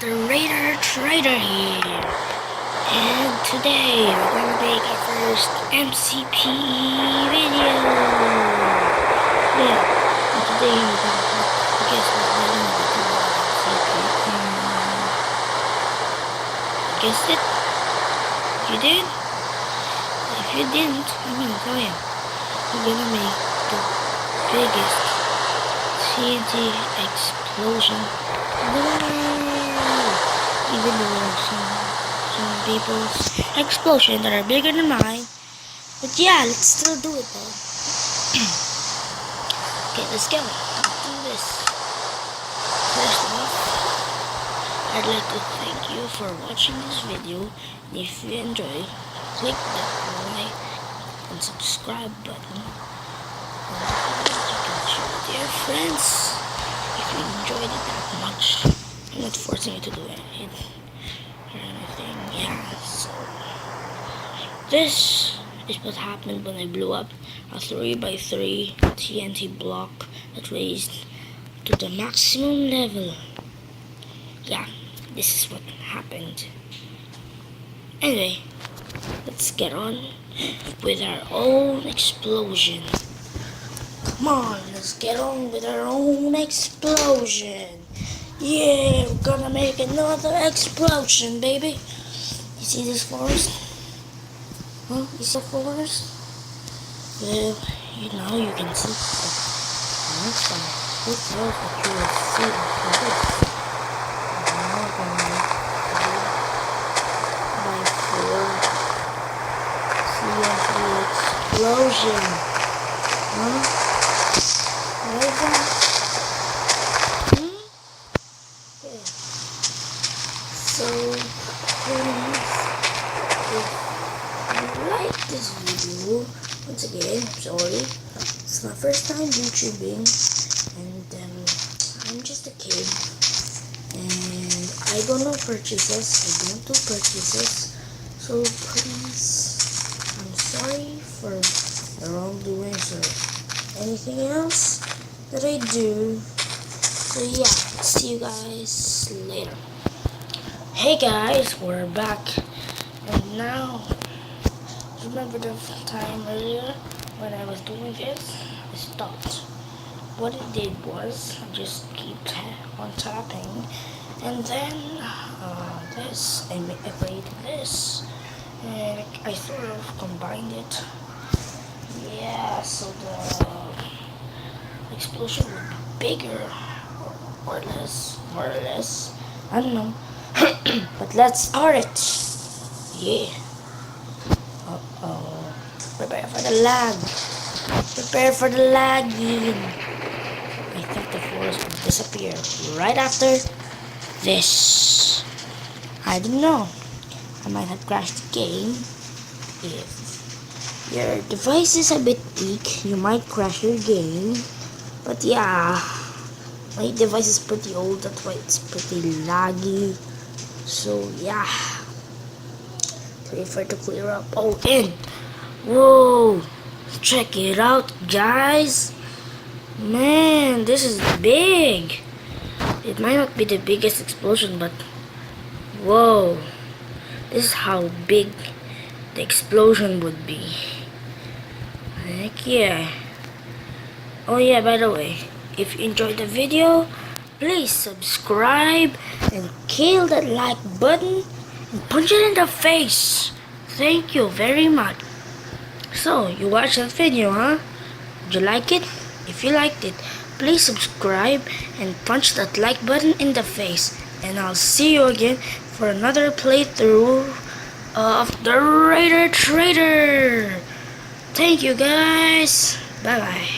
the Raider Trader here, and today we're gonna make our first MCP video. Yeah, and today we're gonna guess what we're gonna be doing MCP. Guessed it? You did? If you didn't, I'm gonna tell you. We're gonna make the biggest TNT explosion. Even though some people's explosions that are bigger than mine, but yeah, let's still do it though. Okay, let's go. Let's do this. First off, I'd like to thank you for watching this video. And if you enjoy, click that like and subscribe button. And you can share with your friends if you enjoyed it that much. I'm not forcing you to do it or anything. Yeah, so this is what happened when I blew up a 3x3 TNT block that raised to the maximum level. Yeah, this is what happened. Anyway, let's get on with our own explosion. Come on, let's get on with our own explosion. Yeah, we're gonna make another explosion, baby. You see this forest? Huh? You see the forest? Well, you can see. Who knows what you will see after this? Now we're gonna make 3x4 TNT explosion. Huh? Like that? So please, if you like this video, once again, sorry, it's my first time YouTubing, and I'm just a kid, and I don't know purchases, so please, I'm sorry for the wrongdoings or anything else that I do. So yeah, see you guys later. Hey guys, we're back, and now, remember the time earlier when I was doing this? I stopped. What it did was, I just keep on tapping, and then this, I created this, and I sort of combined it. Yeah, so the explosion would be bigger, or less, more or less, I don't know. But let's start it. Yeah. Uh-oh. Prepare for the lag. Prepare for the lagging. I think the forest will disappear right after this. I don't know. I might have crashed the game. If your device is a bit weak, you might crash your game. But yeah, my device is pretty old, that's why it's pretty laggy. So yeah, wait for it to clear up. Oh, and whoa, check it out, guys. Man, this is big. It might not be the biggest explosion, but whoa, this is how big the explosion would be. Heck yeah. Oh yeah, by the way, if you enjoyed the video, please subscribe and kill that like button and punch it in the face. Thank you very much. So, you watched that video, huh? Did you like it? If you liked it, please subscribe and punch that like button in the face. And I'll see you again for another playthrough of the Raider Trader. Thank you guys. Bye bye.